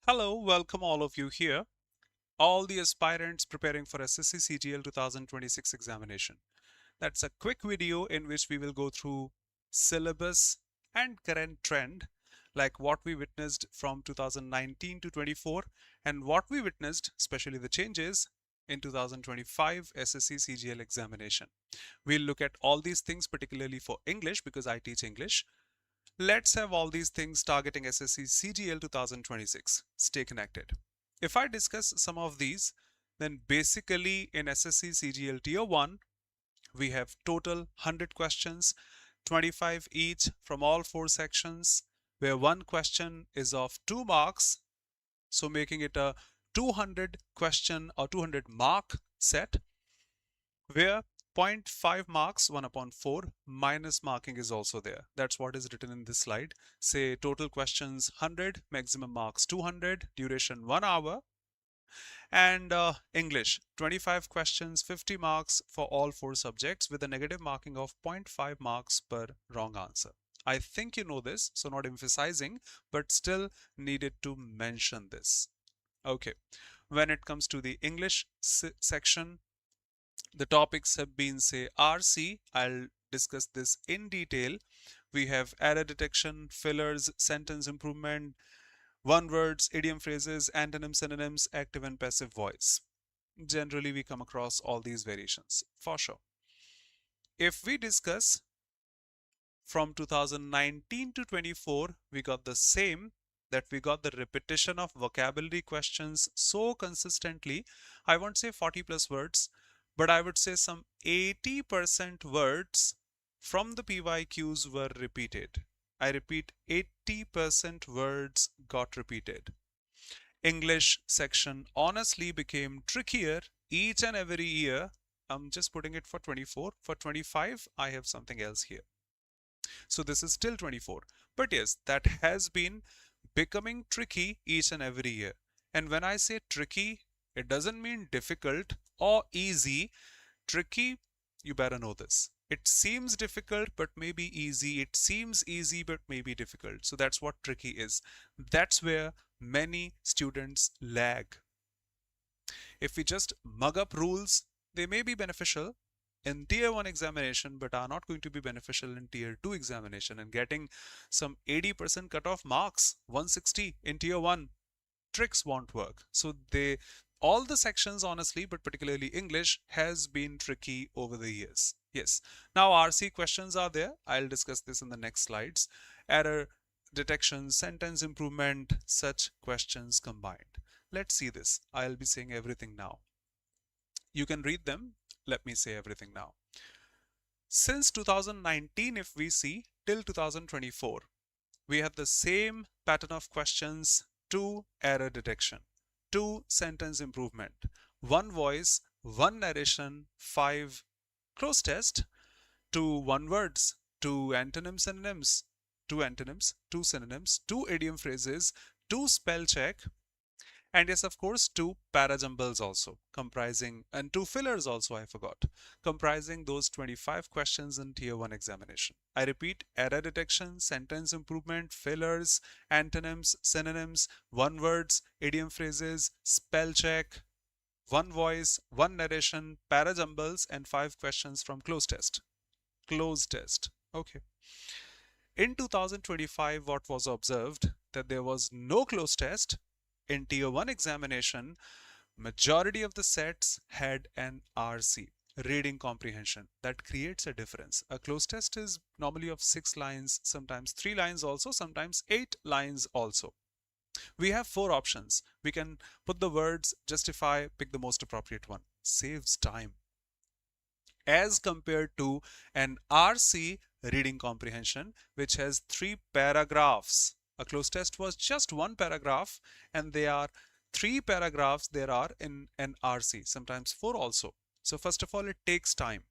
Hello, welcome all of you here. All the aspirants preparing for SSC CGL 2026 examination. That's a quick video in which we will go through syllabus and current trend, like what we witnessed from 2019 to 24 and what we witnessed, especially the changes in 2025 SSC CGL examination. We'll look at all these things, particularly for English because I teach English. Let's have all these things targeting SSC CGL 2026. Stay connected. If I discuss some of these, then basically in SSC CGL Tier 1, we have total 100 questions, 25 each from all four sections, where one question is of 2 marks, so making it a 200 question or 200 mark set, where 0.5 marks 1 upon 4 minus marking is also there. That's what is written in this slide. Say total questions 100, maximum marks 200, duration 1 hour. And English 25 questions, 50 marks for all four subjects with a negative marking of 0.5 marks per wrong answer. I think you know this, so not emphasizing, but still needed to mention this. Okay, when it comes to the English section, the topics have been, say, RC. I'll discuss this in detail. We have error detection, fillers, sentence improvement, one words, idiom phrases, antonyms, synonyms, active and passive voice. Generally, we come across all these variations for sure. If we discuss from 2019 to 24, we got the same, that we got the repetition of vocabulary questions so consistently. I won't say 40 plus words, but I would say some 80% words from the PYQs were repeated. I repeat, 80% words got repeated. English section honestly became trickier each and every year. I'm just putting it for 24. For 25, I have something else here. So this is still 24. But yes, that has been becoming tricky each and every year. And when I say tricky, it doesn't mean difficult or easy. Tricky, you better know this. It seems difficult, but maybe easy. It seems easy, but maybe difficult. So that's what tricky is. That's where many students lag. If we just mug up rules, they may be beneficial in tier 1 examination, but are not going to be beneficial in tier 2 examination. And getting some 80% cutoff marks, 160 in tier 1, tricks won't work. So all the sections honestly, but particularly English, has been tricky over the years. Yes. Now RC questions are there. I'll discuss this in the next slides. Error detection, sentence improvement, such questions combined. Let's see this. I'll be saying everything now. You can read them. Let me say everything now. Since 2019, if we see till 2024, we have the same pattern of questions: 2 error detection, 2 sentence improvement, 1 voice, 1 narration, 5 close test, 2 one words, 2 antonyms, synonyms, 2 antonyms, 2 synonyms, 2 idiom phrases, 2 spell check, and yes, of course, 2 parajumbles also comprising, and 2 fillers also, I forgot, comprising those 25 questions in tier 1 examination. I repeat: error detection, sentence improvement, fillers, antonyms, synonyms, one words, idiom phrases, spell check, 1 voice, 1 narration, parajumbles, and 5 questions from close test. Close test. Okay. In 2025, what was observed, that there was no close test. In tier 1 examination, majority of the sets had an RC, reading comprehension. That creates a difference. A close test is normally of 6 lines, sometimes 3 lines also, sometimes 8 lines also. We have 4 options. We can put the words, justify, pick the most appropriate one. Saves time. As compared to an RC, reading comprehension, which has 3 paragraphs. A close test was just 1 paragraph, and there are 3 paragraphs there are in an RC, sometimes 4 also. So first of all, it takes time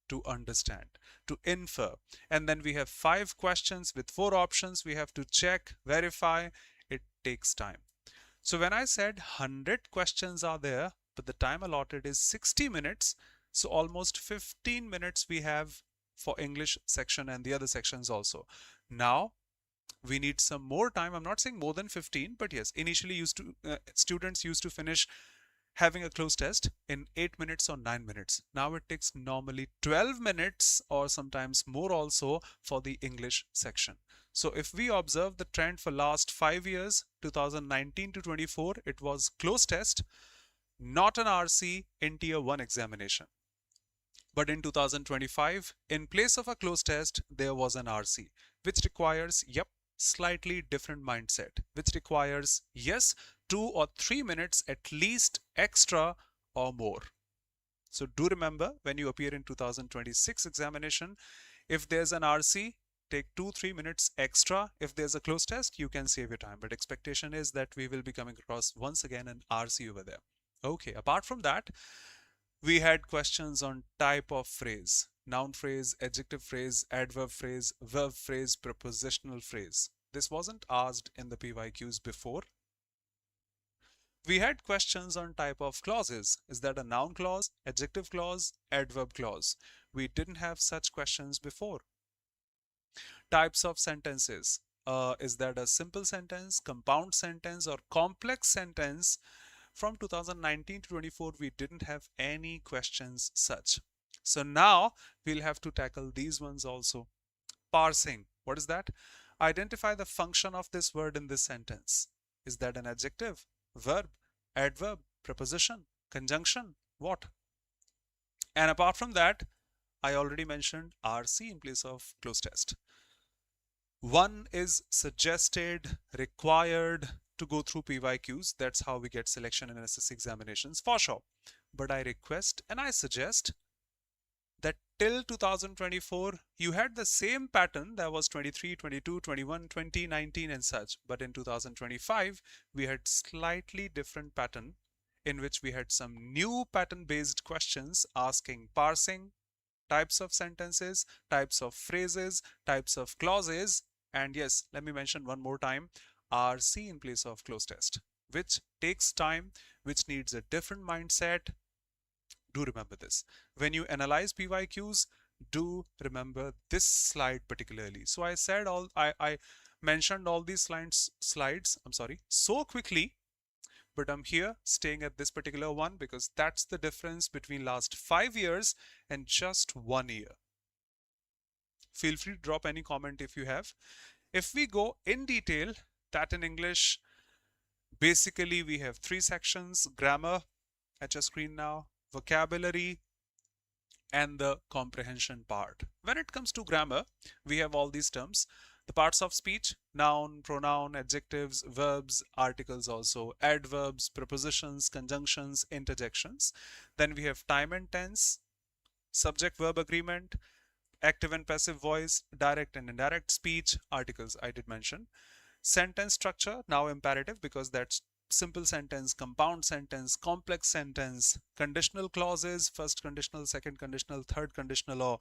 to understand, to infer. And then we have 5 questions with 4 options. We have to check, verify. It takes time. So when I said 100 questions are there, but the time allotted is 60 minutes, so almost 15 minutes we have for English section and the other sections also. Now, We need some more time. I'm not saying more than 15, but yes, initially students used to finish having a closed test in 8 minutes or 9 minutes. Now it takes normally 12 minutes or sometimes more also for the English section. So if we observe the trend for last 5 years, 2019 to 24, it was closed test, not an RC in tier 1 examination. But in 2025, in place of a closed test, there was an RC, which requires, slightly different mindset, which requires, 2 or 3 minutes at least extra or more. So do remember, when you appear in 2026 examination, if there's an RC, take 2-3 minutes extra. If there's a closed test, you can save your time. But expectation is that we will be coming across once again an RC over there. Okay, apart from that, we had questions on type of phrase: noun phrase, adjective phrase, adverb phrase, verb phrase, prepositional phrase. This wasn't asked in the PYQs before. We had questions on type of clauses. Is that a noun clause, adjective clause, adverb clause? We didn't have such questions before. Types of sentences. Is that a simple sentence, compound sentence, or complex sentence? From 2019 to 24, we didn't have any questions such. So now we'll have to tackle these ones also. Parsing. What is that? Identify the function of this word in this sentence. Is that an adjective, verb, adverb, preposition, conjunction? What? And apart from that, I already mentioned RC in place of closed test. One is suggested, required to go through PYQs. That's how we get selection in SSC examinations for sure. But I request and I suggest that till 2024, you had the same pattern that was 23, 22, 21, 20, 19 and such. But in 2025, we had slightly different pattern in which we had some new pattern based questions asking parsing, types of sentences, types of phrases, types of clauses, and yes, let me mention one more time, RC in place of closed test, which takes time, which needs a different mindset. Do remember this. When you analyze PYQs, do remember this slide particularly. So I said I mentioned all these slides, I'm sorry, so quickly, but I'm here staying at this particular one because that's the difference between last 5 years and just 1 year. Feel free to drop any comment if you have. If we go in detail, that in English, basically we have 3 sections: grammar at your screen now, vocabulary, and the comprehension part. When it comes to grammar, we have all these terms. The parts of speech: noun, pronoun, adjectives, verbs, articles also, adverbs, prepositions, conjunctions, interjections. Then we have time and tense, subject-verb agreement, active and passive voice, direct and indirect speech, articles I did mention. Sentence structure, now imperative because that's simple sentence, compound sentence, complex sentence, conditional clauses, first conditional, second conditional, third conditional, or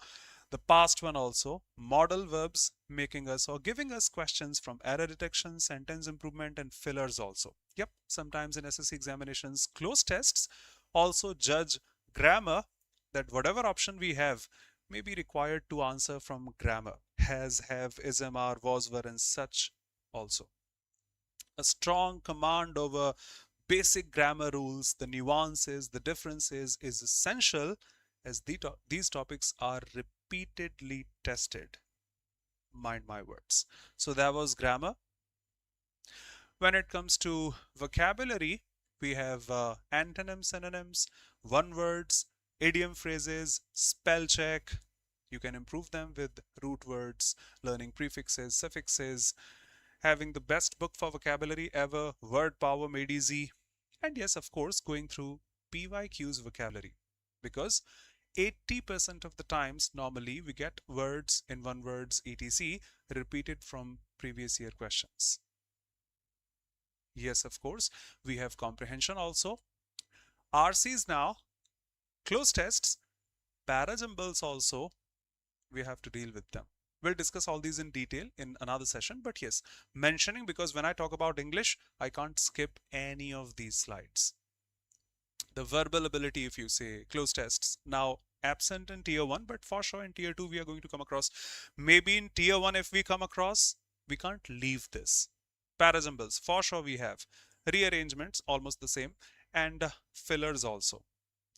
the past one also, modal verbs, making us or giving us questions from error detection, sentence improvement, and fillers also. Yep, sometimes in SSC examinations, closed tests also judge grammar, that whatever option we have may be required to answer from grammar. Has, have, is, am, are, was, were, and such also. A strong command over basic grammar rules, the nuances, the differences is essential as these topics are repeatedly tested. Mind my words. So that was grammar. When it comes to vocabulary, we have antonyms, synonyms, one words, idiom phrases, spell check. You can improve them with root words, learning prefixes, suffixes, having the best book for vocabulary ever, Word Power Made Easy, and yes, of course, going through PYQs vocabulary, because 80% of the times normally we get words in one words etc repeated from previous year questions. Yes, of course, we have comprehension also. RCs now, closed tests, parajumbles also, we have to deal with them. We'll discuss all these in detail in another session, but yes, mentioning because when I talk about English, I can't skip any of these slides. The verbal ability, if you say, closed tests, now absent in tier 1, but for sure in tier 2 we are going to come across. Maybe in tier 1 if we come across, We can't leave this. Parasymbols, for sure we have. Rearrangements, almost the same. And fillers also.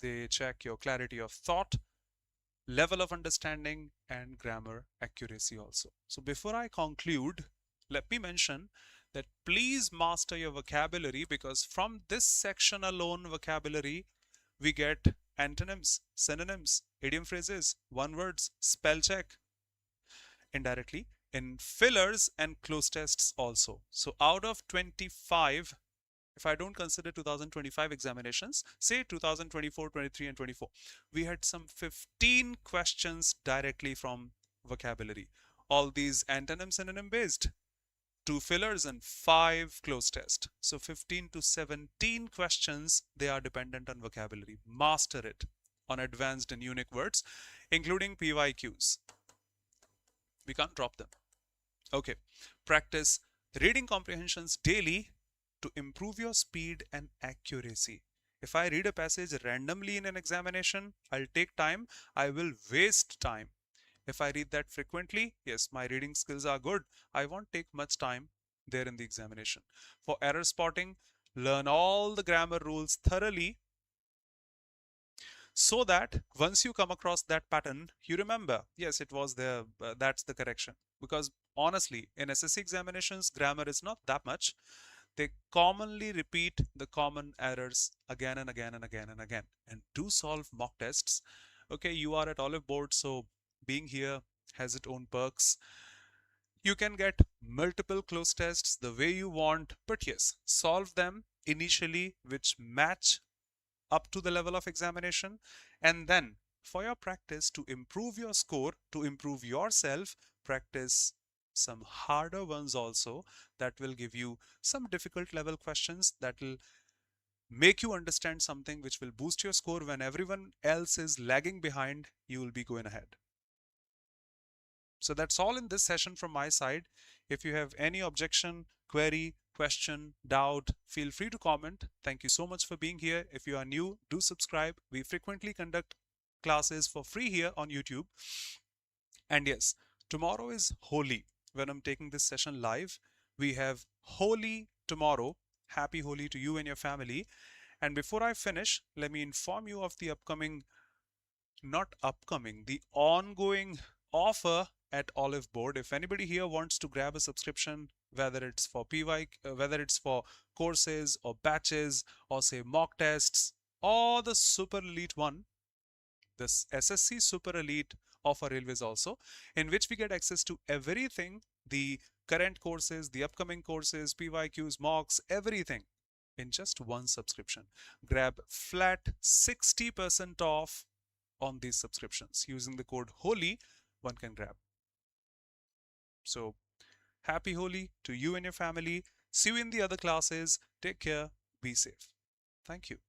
They check your clarity of thought, level of understanding, and grammar accuracy also. So before I conclude, let me mention that please master your vocabulary, because from this section alone vocabulary we get antonyms, synonyms, idiom phrases, one words, spell check indirectly in fillers and close tests also. So out of 25, if I don't consider 2025 examinations, say 2024, 23 and 24, we had some 15 questions directly from vocabulary. All these antonym synonym based, 2 fillers and 5 close test. So 15 to 17 questions, they are dependent on vocabulary. Master it on advanced and unique words, including PYQs. We can't drop them. Okay, practice reading comprehensions daily to improve your speed and accuracy. If I read a passage randomly in an examination, I'll take time, I will waste time. If I read that frequently, yes, my reading skills are good, I won't take much time there in the examination. For error spotting, learn all the grammar rules thoroughly, so that once you come across that pattern, you remember, yes, it was there, that's the correction. Because honestly, in SSC examinations, grammar is not that much. They commonly repeat the common errors again and again and again and again. And do solve mock tests. Okay, you are at Oliveboard, so being here has its own perks. You can get multiple close tests the way you want, but yes, solve them initially which match up to the level of examination, and then for your practice to improve your score, to improve yourself, practice some harder ones also that will give you some difficult level questions that will make you understand something which will boost your score. When everyone else is lagging behind, you will be going ahead. So that's all in this session from my side. If you have any objection, query, question, doubt, feel free to comment. Thank you so much for being here. If you are new, do subscribe. We frequently conduct classes for free here on YouTube. And yes, tomorrow is Holi. When I'm taking this session live, we have Holi tomorrow. Happy Holi to you and your family. And before I finish, let me inform you of the the ongoing offer at Oliveboard. If anybody here wants to grab a subscription, whether it's for whether it's for courses or batches or say mock tests or the super elite one, this SSC super elite offer Railways also, in which we get access to everything, the current courses, the upcoming courses, PYQs, mocks, everything in just one subscription. Grab flat 60% off on these subscriptions. Using the code HOLY, one can grab. So happy Holi to you and your family. See you in the other classes. Take care. Be safe. Thank you.